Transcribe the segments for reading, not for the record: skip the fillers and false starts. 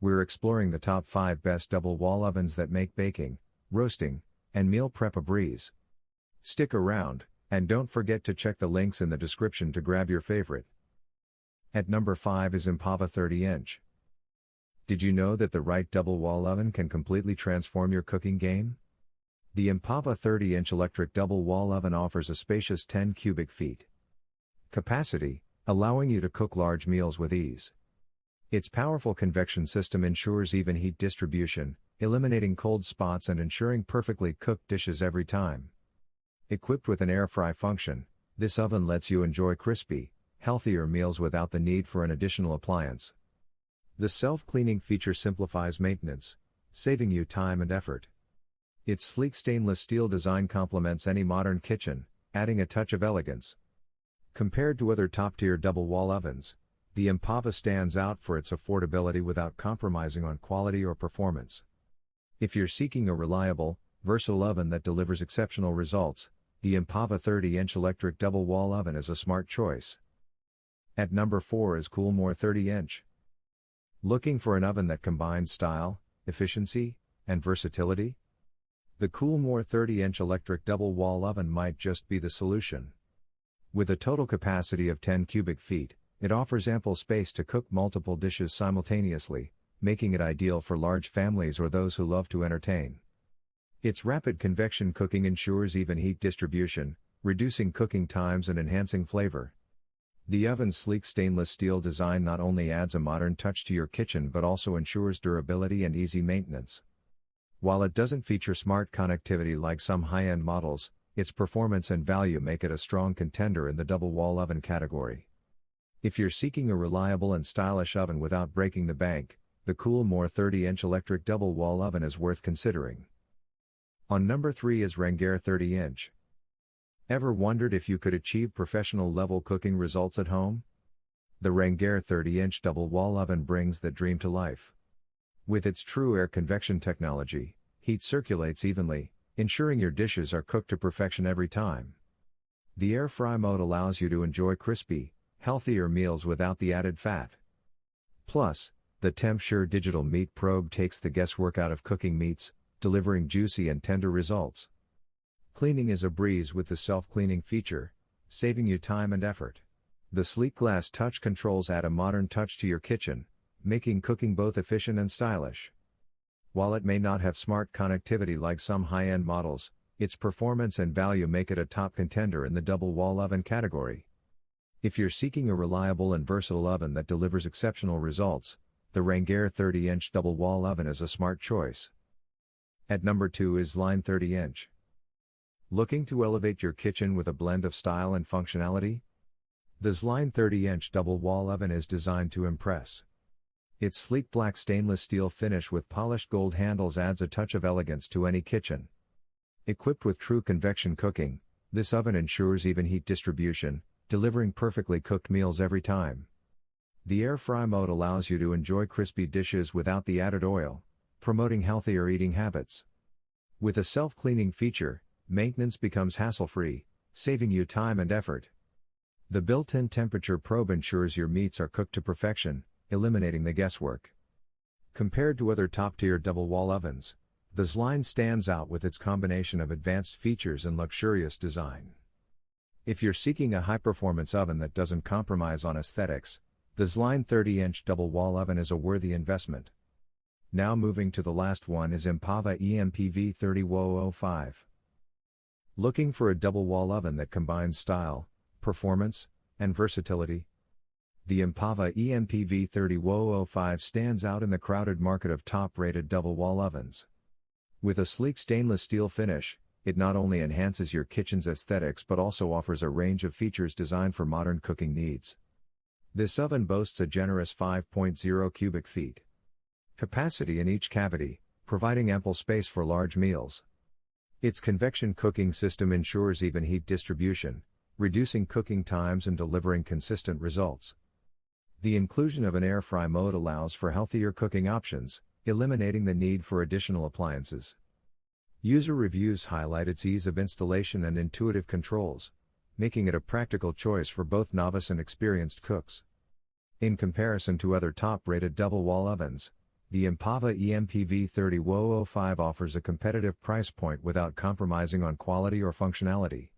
we're exploring the top 5 best double wall ovens that make baking, roasting, and meal prep a breeze. Stick around, and don't forget to check the links in the description to grab your favorite. At number 5 is Empava 30-inch. Did you know that the right double wall oven can completely transform your cooking game? The Empava 30-inch electric double wall oven offers a spacious 10 cubic feet capacity, allowing you to cook large meals with ease. Its powerful convection system ensures even heat distribution, eliminating cold spots and ensuring perfectly cooked dishes every time. Equipped with an air fry function, this oven lets you enjoy crispy, healthier meals without the need for an additional appliance. The self-cleaning feature simplifies maintenance, saving you time and effort. Its sleek stainless steel design complements any modern kitchen, adding a touch of elegance. Compared to other top-tier double-wall ovens, the Empava stands out for its affordability without compromising on quality or performance. If you're seeking a reliable, versatile oven that delivers exceptional results, the Empava 30-inch electric double-wall oven is a smart choice. At number 4 is KoolMore 30-inch. Looking for an oven that combines style, efficiency, and versatility? The KoolMore 30-inch electric double-wall oven might just be the solution. With a total capacity of 10 cubic feet, it offers ample space to cook multiple dishes simultaneously, making it ideal for large families or those who love to entertain. Its rapid convection cooking ensures even heat distribution, reducing cooking times and enhancing flavor. The oven's sleek stainless steel design not only adds a modern touch to your kitchen but also ensures durability and easy maintenance. While it doesn't feature smart connectivity like some high-end models, its performance and value make it a strong contender in the double-wall oven category. If you're seeking a reliable and stylish oven without breaking the bank, the KoolMore 30-inch electric double-wall oven is worth considering. On number 3 is Rangaire 30-inch. Ever wondered if you could achieve professional-level cooking results at home? The Rangaire 30-inch double-wall oven brings that dream to life. With its true air convection technology, heat circulates evenly, ensuring your dishes are cooked to perfection every time. The air fry mode allows you to enjoy crispy, healthier meals without the added fat. Plus, the Tempsure digital meat probe takes the guesswork out of cooking meats, delivering juicy and tender results. Cleaning is a breeze with the self-cleaning feature, saving you time and effort. The sleek glass touch controls add a modern touch to your kitchen, making cooking both efficient and stylish. While it may not have smart connectivity like some high-end models, its performance and value make it a top contender in the double-wall oven category. If you're seeking a reliable and versatile oven that delivers exceptional results, the Rangaire 30-inch double-wall oven is a smart choice. At number 2 is ZLINE 30-inch. Looking to elevate your kitchen with a blend of style and functionality? The ZLINE 30-inch double-wall oven is designed to impress. Its sleek black stainless steel finish with polished gold handles adds a touch of elegance to any kitchen. Equipped with true convection cooking, this oven ensures even heat distribution, delivering perfectly cooked meals every time. The air fry mode allows you to enjoy crispy dishes without the added oil, promoting healthier eating habits. With a self-cleaning feature, maintenance becomes hassle-free, saving you time and effort. The built-in temperature probe ensures your meats are cooked to perfection, eliminating the guesswork. Compared to other top-tier double-wall ovens, the ZLINE stands out with its combination of advanced features and luxurious design. If you're seeking a high-performance oven that doesn't compromise on aesthetics, the ZLINE 30-inch double-wall oven is a worthy investment. Now moving to the last one is Empava EMPV-30WO05. Looking for a double-wall oven that combines style, performance, and versatility? The Empava EMPV-30WO05 stands out in the crowded market of top-rated double-wall ovens. With a sleek stainless steel finish, it not only enhances your kitchen's aesthetics but also offers a range of features designed for modern cooking needs. This oven boasts a generous 5.0 cubic feet capacity in each cavity, providing ample space for large meals. Its convection cooking system ensures even heat distribution, reducing cooking times and delivering consistent results. The inclusion of an air fry mode allows for healthier cooking options, eliminating the need for additional appliances. User reviews highlight its ease of installation and intuitive controls, making it a practical choice for both novice and experienced cooks. In comparison to other top-rated double-wall ovens, the Empava EMPV-30WO05 offers a competitive price point without compromising on quality or functionality.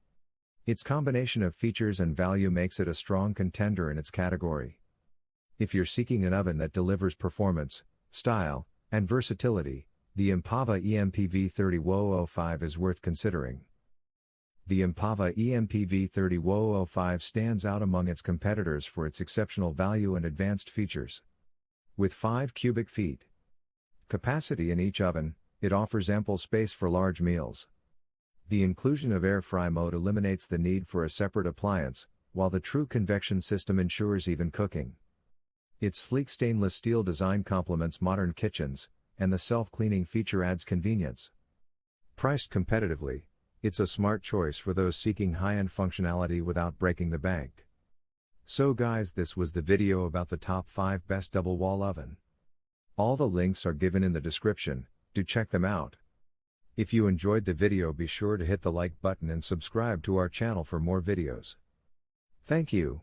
Its combination of features and value makes it a strong contender in its category. If you're seeking an oven that delivers performance, style, and versatility, the Empava EMPV-30WO05 is worth considering. The Empava EMPV-30WO05 stands out among its competitors for its exceptional value and advanced features. With 5 cubic feet capacity in each oven, it offers ample space for large meals. The inclusion of air fry mode eliminates the need for a separate appliance, while the true convection system ensures even cooking. Its sleek stainless steel design complements modern kitchens, and the self-cleaning feature adds convenience. Priced competitively, it's a smart choice for those seeking high-end functionality without breaking the bank. So guys, this was the video about the top 5 best double wall oven. All the links are given in the description, do check them out. If you enjoyed the video, be sure to hit the like button and subscribe to our channel for more videos. Thank you.